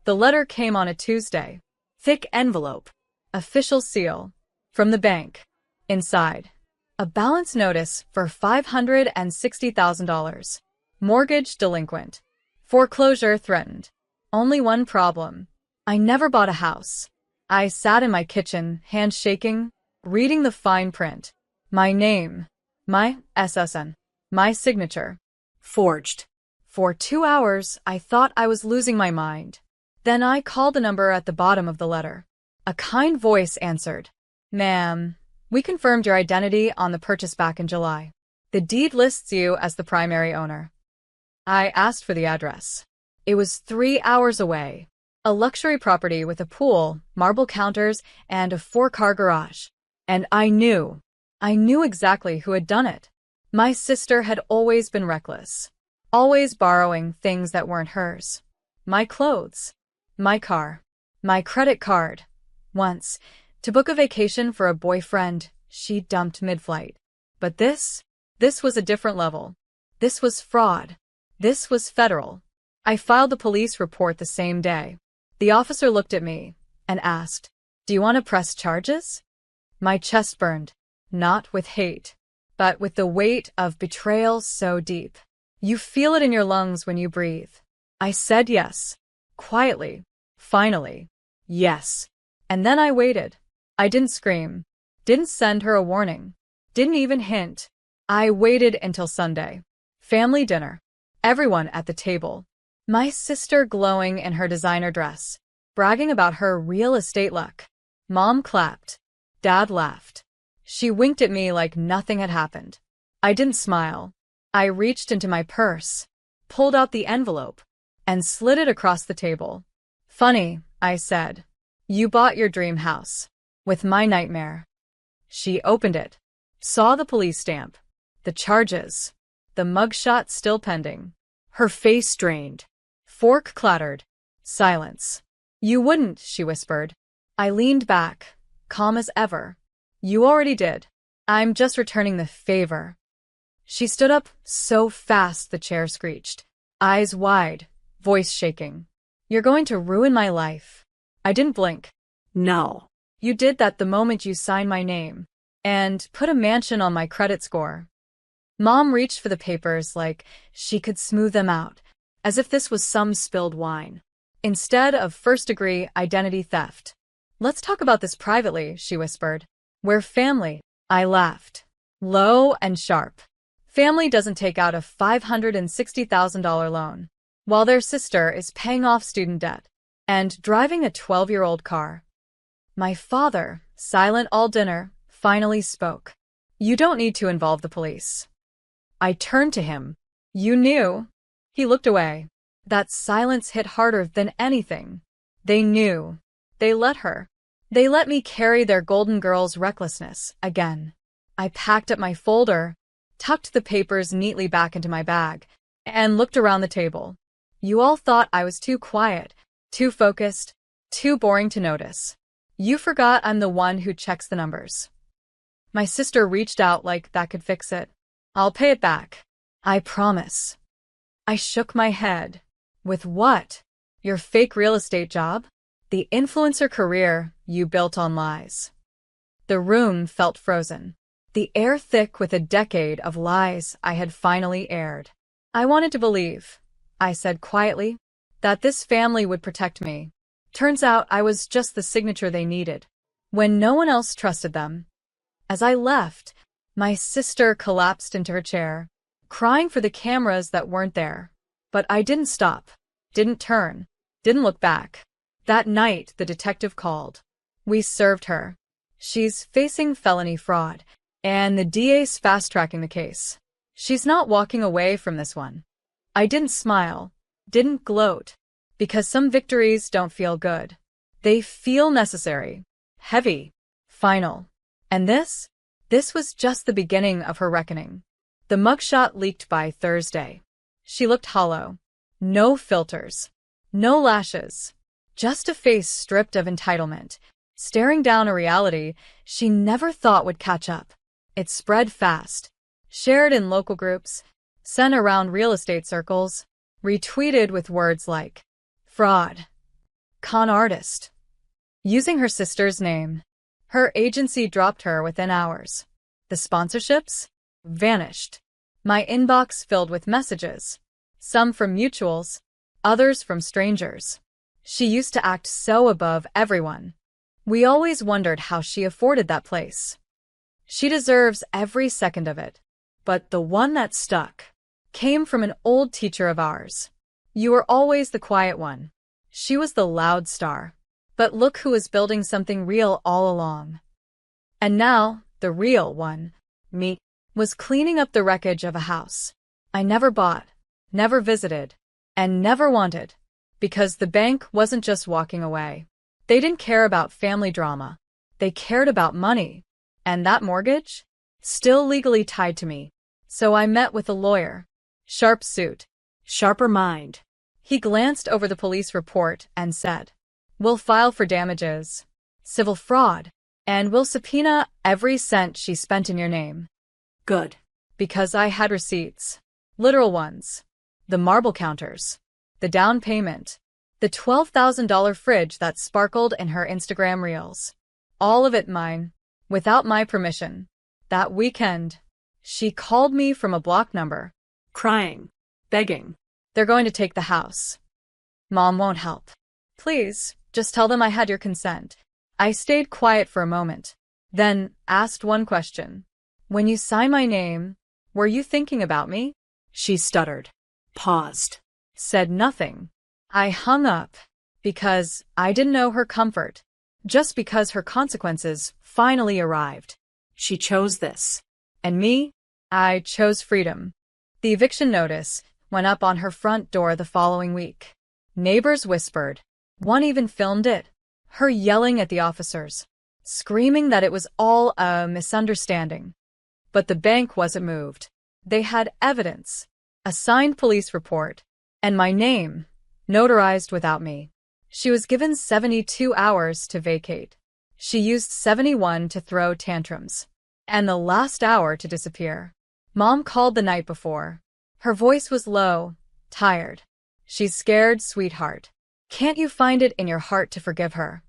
The letter came on a Tuesday. Thick envelope. Official seal. From the bank. Inside. A balance notice for $560,000. Mortgage delinquent. Foreclosure threatened. Only one problem. I never bought a house. I sat in my kitchen, hands shaking, reading the fine print. My name. My SSN. My signature. Forged. For 2 hours, I thought I was losing my mind. Then I called the number at the bottom of the letter. A kind voice answered. Ma'am, we confirmed your identity on the purchase back in July. The deed lists you as the primary owner. I asked for the address. It was 3 hours away. A luxury property with a pool, marble counters, and a 4-car garage. And I knew exactly who had done it. My sister had always been reckless. Always borrowing things that weren't hers. My clothes. My car. My credit card. Once, to book a vacation for a boyfriend, she dumped mid-flight. But this was a different level. This was fraud. This was federal. I filed the police report the same day. The officer looked at me and asked, "Do you want to press charges?" My chest burned, not with hate, but with the weight of betrayal so deep. You feel it in your lungs when you breathe. I said yes. Quietly. Finally. Yes. And then I waited. I didn't scream. Didn't send her a warning. Didn't even hint. I waited until Sunday. Family dinner. Everyone at the table. My sister glowing in her designer dress, bragging about her real estate luck. Mom clapped. Dad laughed. She winked at me like nothing had happened. I didn't smile. I reached into my purse, pulled out the envelope, and slid it across the table. Funny, I said. You bought your dream house. With my nightmare. She opened it. Saw the police stamp. The charges. The mugshot still pending. Her face strained. Fork clattered. Silence. You wouldn't, she whispered. I leaned back, calm as ever. You already did. I'm just returning the favor. She stood up so fast the chair screeched. Eyes wide, voice shaking. You're going to ruin my life. I didn't blink. No. You did that the moment you signed my name and put a mansion on my credit score. Mom reached for the papers like she could smooth them out, as if this was some spilled wine. Instead of first-degree identity theft. Let's talk about this privately, she whispered. We're family. I laughed. Low and sharp. Family doesn't take out a $560,000 loan, while their sister is paying off student debt and driving a 12-year-old car. My father, silent all dinner, finally spoke. You don't need to involve the police. I turned to him. You knew. He looked away. That silence hit harder than anything. They knew. They let her. They let me carry their golden girl's recklessness again. I packed up my folder, tucked the papers neatly back into my bag, and looked around the table. You all thought I was too quiet, too focused, too boring to notice. You forgot I'm the one who checks the numbers. My sister reached out like that could fix it. I'll pay it back. I promise. I shook my head. With what? Your fake real estate job? The influencer career you built on lies. The room felt frozen. The air thick with a decade of lies I had finally aired. I wanted to believe, I said quietly, that this family would protect me. Turns out I was just the signature they needed, when no one else trusted them. As I left, my sister collapsed into her chair, crying for the cameras that weren't there. But I didn't stop, didn't turn, didn't look back. That night, the detective called. We served her. She's facing felony fraud, and the DA's fast-tracking the case. She's not walking away from this one. I didn't smile, didn't gloat, because some victories don't feel good. They feel necessary, heavy, final. And this was just the beginning of her reckoning. The mugshot leaked by Thursday. She looked hollow. No filters. No lashes. Just a face stripped of entitlement, staring down a reality she never thought would catch up. It spread fast. Shared in local groups, sent around real estate circles, retweeted with words like fraud, con artist. Using her sister's name. Her agency dropped her within hours. The sponsorships? Vanished. My inbox filled with messages. Some from mutuals, others from strangers. She used to act so above everyone. We always wondered how she afforded that place. She deserves every second of it. But the one that stuck came from an old teacher of ours. You were always the quiet one. She was the loud star. But look who was building something real all along. And now, the real one, me, was cleaning up the wreckage of a house I never bought, never visited, and never wanted, because the bank wasn't just walking away. They didn't care about family drama. They cared about money. And that mortgage? Still legally tied to me. So I met with a lawyer. Sharp suit. Sharper mind. He glanced over the police report and said, "We'll file for damages, civil fraud, and we'll subpoena every cent she spent in your name." Good. Because I had receipts. Literal ones. The marble counters. The down payment. The $12,000 fridge that sparkled in her Instagram reels. All of it mine. Without my permission. That weekend, she called me from a block number. Crying. Begging. They're going to take the house. Mom won't help. Please, just tell them I had your consent. I stayed quiet for a moment, then asked one question. When you signed my name, were you thinking about me? She stuttered. Paused. Said nothing. I hung up. Because I didn't know her comfort. Just because her consequences finally arrived. She chose this. And me? I chose freedom. The eviction notice went up on her front door the following week. Neighbors whispered. One even filmed it. Her yelling at the officers. Screaming that it was all a misunderstanding. But the bank wasn't moved. They had evidence. A signed police report. And my name. Notarized without me. She was given 72 hours to vacate. She used 71 to throw tantrums. And the last hour to disappear. Mom called the night before. Her voice was low, tired. She's scared, sweetheart. Can't you find it in your heart to forgive her?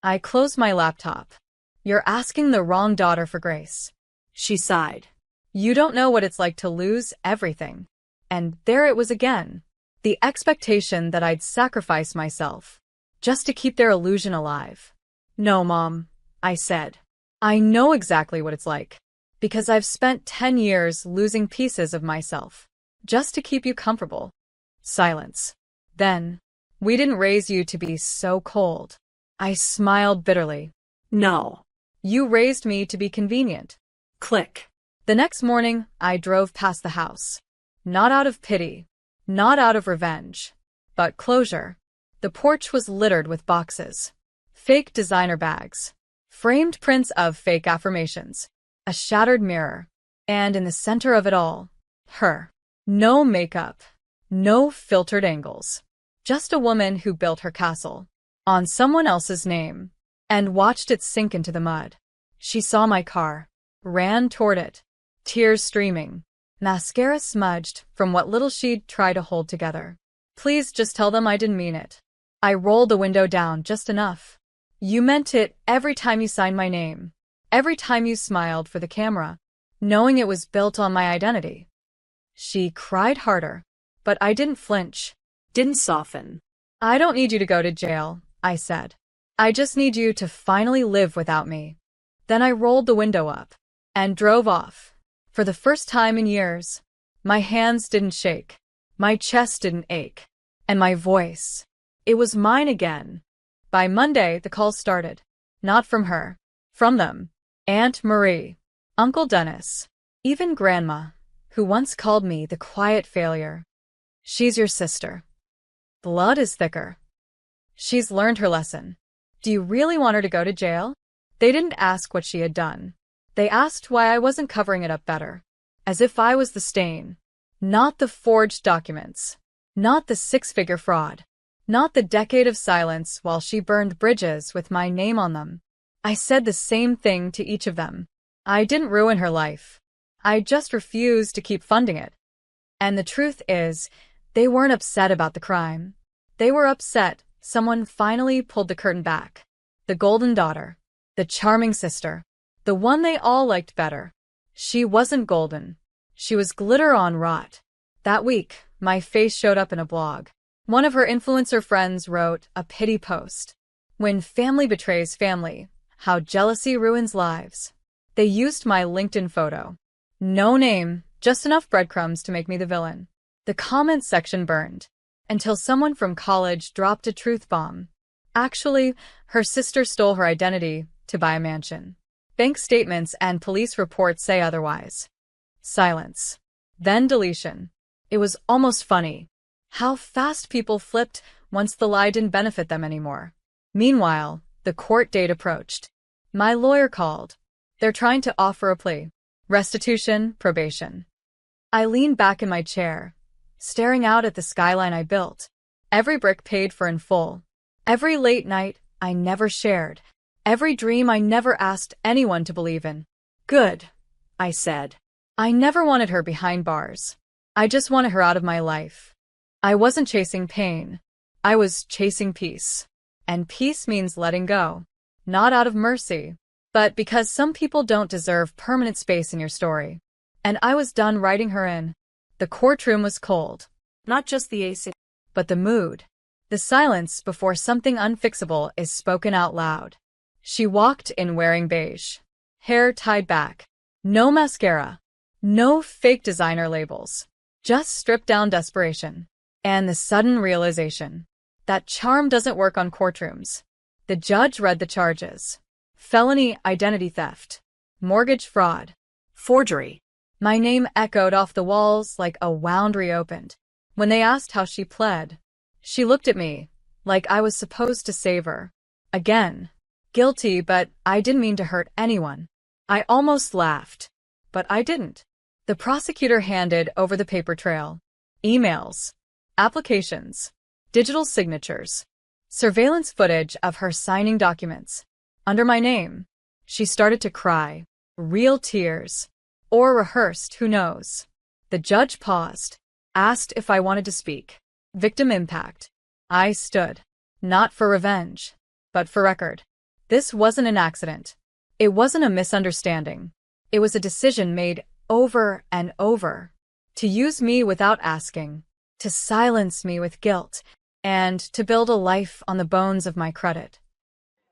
I closed my laptop. You're asking the wrong daughter for grace. She sighed. You don't know what it's like to lose everything. And there it was again. The expectation that I'd sacrifice myself just to keep their illusion alive. No, Mom, I said. I know exactly what it's like. Because I've spent 10 years losing pieces of myself just to keep you comfortable. Silence. Then, we didn't raise you to be so cold. I smiled bitterly. No. You raised me to be convenient. Click. The next morning, I drove past the house. Not out of pity. Not out of revenge, but closure. The porch was littered with boxes. Fake designer bags. Framed prints of fake affirmations. A shattered mirror. And in the center of it all, her. No makeup. No filtered angles. Just a woman who built her castle. On someone else's name. And watched it sink into the mud. She saw my car. Ran toward it. Tears streaming. Mascara smudged from what little she'd tried to hold together. Please just tell them I didn't mean it. I rolled the window down just enough. You meant it every time you signed my name. Every time you smiled for the camera, knowing it was built on my identity. She cried harder, but I didn't flinch. Didn't soften. I don't need you to go to jail, I said. I just need you to finally live without me. Then I rolled the window up and drove off. For the first time in years, my hands didn't shake, my chest didn't ache, and my voice, it was mine again. By Monday, the calls started. Not from her, from them. Aunt Marie, Uncle Dennis, even Grandma, who once called me the quiet failure. She's your sister. Blood is thicker. She's learned her lesson. Do you really want her to go to jail? They didn't ask what she had done. They asked why I wasn't covering it up better. As if I was the stain. Not the forged documents. Not the six-figure fraud. Not the decade of silence while she burned bridges with my name on them. I said the same thing to each of them. I didn't ruin her life. I just refused to keep funding it. And the truth is, they weren't upset about the crime. They were upset Someone finally pulled the curtain back. The golden daughter. The charming sister. The one they all liked better. She wasn't golden. She was glitter on rot. That week, my face showed up in a blog. One of her influencer friends wrote a pity post. When family betrays family, how jealousy ruins lives. They used my LinkedIn photo. No name, just enough breadcrumbs to make me the villain. The comment section burned, until someone from college dropped a truth bomb. Actually, her sister stole her identity to buy a mansion. Bank statements and police reports say otherwise. Silence. Then deletion. It was almost funny. How fast people flipped once the lie didn't benefit them anymore. Meanwhile, the court date approached. My lawyer called. They're trying to offer a plea. Restitution, probation. I leaned back in my chair, staring out at the skyline I built. Every brick paid for in full. Every late night I never shared. Every dream I never asked anyone to believe in. Good, I said. I never wanted her behind bars. I just wanted her out of my life. I wasn't chasing pain. I was chasing peace. And peace means letting go. Not out of mercy, but because some people don't deserve permanent space in your story. And I was done writing her in. The courtroom was cold. Not just the AC, but the mood. The silence before something unfixable is spoken out loud. She walked in wearing beige. Hair tied back. No mascara. No fake designer labels. Just stripped-down desperation. And the sudden realization. That charm doesn't work on courtrooms. The judge read the charges. Felony identity theft. Mortgage fraud. Forgery. My name echoed off the walls like a wound reopened. When they asked how she pled, she looked at me like I was supposed to save her. Again. Guilty, but I didn't mean to hurt anyone. I almost laughed. But I didn't. The prosecutor handed over the paper trail. Emails. Applications. Digital signatures. Surveillance footage of her signing documents. Under my name. She started to cry. Real tears. Or rehearsed, who knows. The judge paused. Asked if I wanted to speak. Victim impact. I stood. Not for revenge. But for record. This wasn't an accident. It wasn't a misunderstanding. It was a decision made over and over. To use me without asking. To silence me with guilt. And to build a life on the bones of my credit.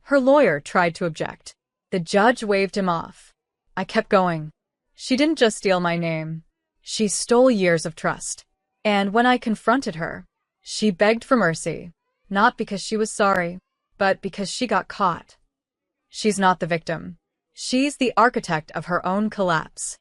Her lawyer tried to object. The judge waved him off. I kept going. She didn't just steal my name. She stole years of trust. And when I confronted her, she begged for mercy. Not because she was sorry, but because she got caught. She's not the victim. She's the architect of her own collapse.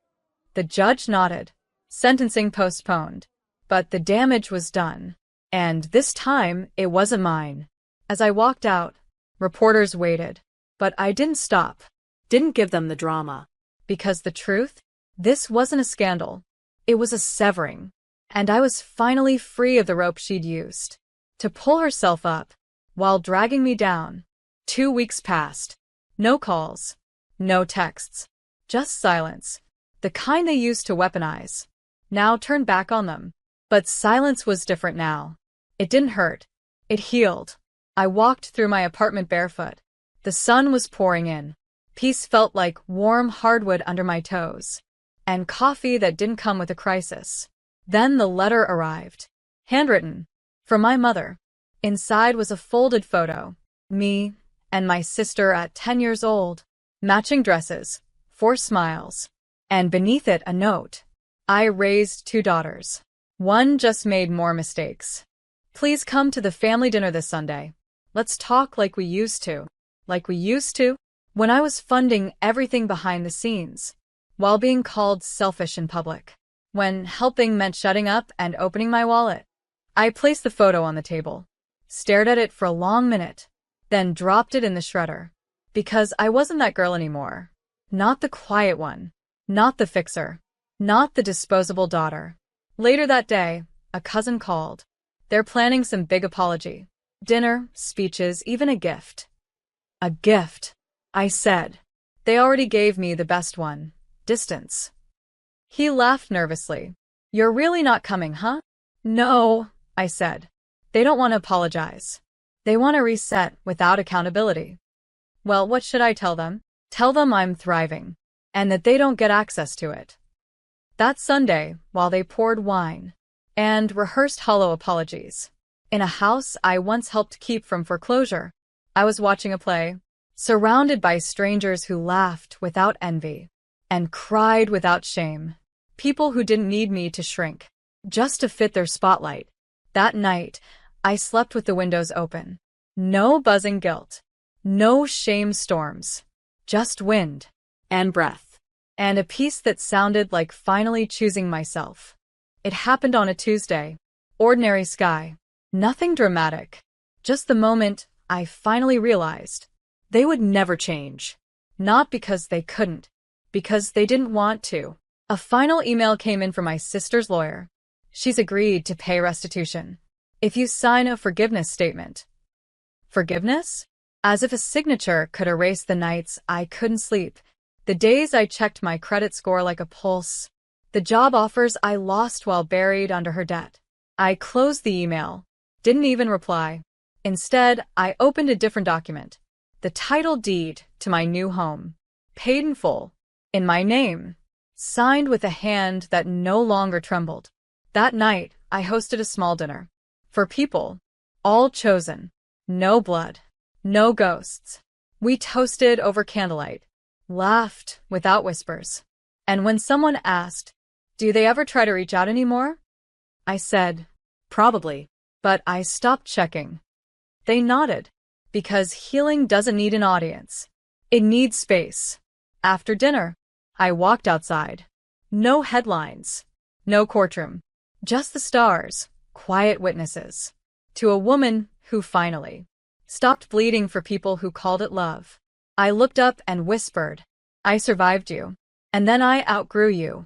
The judge nodded. Sentencing postponed. But the damage was done. And this time, it wasn't mine. As I walked out, reporters waited. But I didn't stop. Didn't give them the drama. Because the truth? This wasn't a scandal. It was a severing. And I was finally free of the rope she'd used to pull herself up while dragging me down. 2 weeks passed. No calls. No texts. Just silence. The kind they used to weaponize. Now turned back on them. But silence was different now. It didn't hurt. It healed. I walked through my apartment barefoot. The sun was pouring in. Peace felt like warm hardwood under my toes. And coffee that didn't come with a crisis. Then the letter arrived. Handwritten. From my mother. Inside was a folded photo. Me and my sister at 10 years old. Matching dresses. 4 smiles. And beneath it a note. I raised 2 daughters. One just made more mistakes. Please come to the family dinner this Sunday. Let's talk like we used to. Like we used to? When I was funding everything behind the scenes. While being called selfish in public. When helping meant shutting up and opening my wallet. I placed the photo on the table. Stared at it for a long minute. Then dropped it in the shredder. Because I wasn't that girl anymore. Not the quiet one. Not the fixer. Not the disposable daughter. Later that day, a cousin called. They're planning some big apology. Dinner, speeches, even a gift. A gift, I said. They already gave me the best one. Distance. He laughed nervously. You're really not coming, huh? No, I said. They don't want to apologize. They want a reset without accountability. Well, what should I tell them? Tell them I'm thriving, and that they don't get access to it. That Sunday, while they poured wine and rehearsed hollow apologies in a house I once helped keep from foreclosure, I was watching a play, surrounded by strangers who laughed without envy and cried without shame. People who didn't need me to shrink, just to fit their spotlight. That night, I slept with the windows open. No buzzing guilt. No shame storms. Just wind and breath. And a peace that sounded like finally choosing myself. It happened on a Tuesday. Ordinary sky. Nothing dramatic. Just the moment I finally realized they would never change. Not because they couldn't, because they didn't want to. A final email came in from my sister's lawyer. She's agreed to pay restitution if you sign a forgiveness statement. Forgiveness? As if a signature could erase the nights I couldn't sleep, the days I checked my credit score like a pulse, the job offers I lost while buried under her debt. I closed the email, didn't even reply. Instead, I opened a different document, the title deed to my new home, paid in full, in my name, signed with a hand that no longer trembled. That night, I hosted a small dinner. For people, all chosen. No blood. No ghosts. We toasted over candlelight, laughed without whispers. And when someone asked, "Do they ever try to reach out anymore?" I said, "Probably." But I stopped checking. They nodded, because healing doesn't need an audience. It needs space. After dinner, I walked outside. No headlines. No courtroom. Just the stars, quiet witnesses. To a woman who finally stopped bleeding for people who called it love. I looked up and whispered, "I survived you. And then I outgrew you."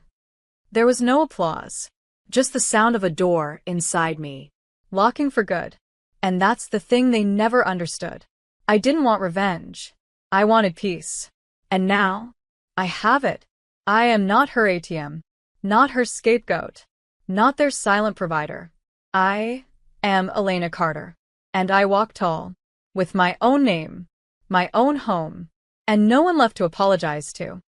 There was no applause, just the sound of a door inside me, locking for good. And that's the thing they never understood. I didn't want revenge. I wanted peace. And now, I have it. I am not her ATM, not her scapegoat, not their silent provider. I am Elena Carter. And I walk tall, with my own name, my own home, and no one left to apologize to.